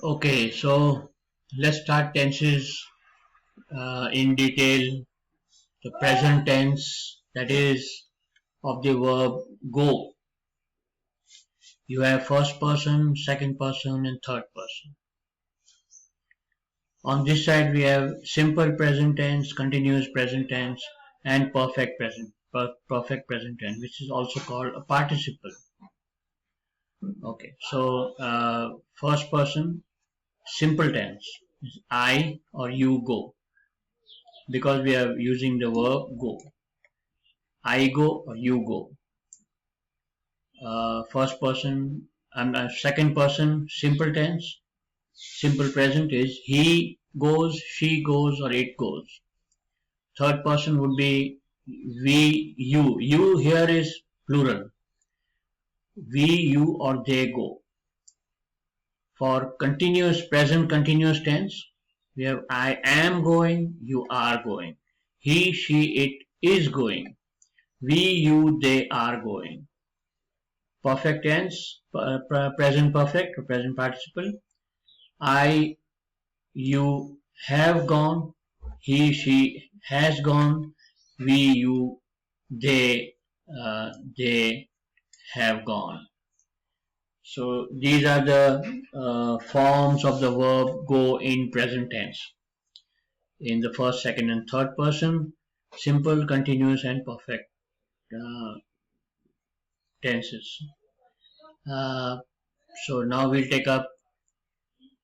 Okay, so let's start tenses in detail. The present tense, that is, of the verb go. You have first person, second person, and third person. On this side, we have simple present tense, continuous present tense, and perfect present tense, which is also called a participle. Okay, so first person, simple tense is I or you go, because we are using the verb go. I go or you go. First person and second person simple tense, simple present is he goes, she goes, or it goes. Third person would be we, you. You here is plural. We, you, or they go. For continuous present continuous tense, we have I am going, you are going. He, she, it is going. We, you, they are going. Perfect tense, present perfect or present participle. I, you have gone. He, she has gone. We, you, they have gone. So these are the forms of the verb go in present tense. In the first, second, and third person, simple, continuous, and perfect uh, tenses. So now we'll take up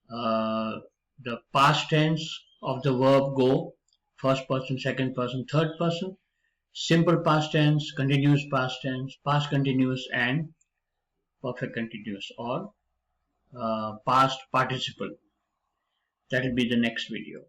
the past tense of the verb go, first person, second person, third person, simple past tense, continuous past tense, past continuous, and perfect continuous, or past participle. That will be the next video.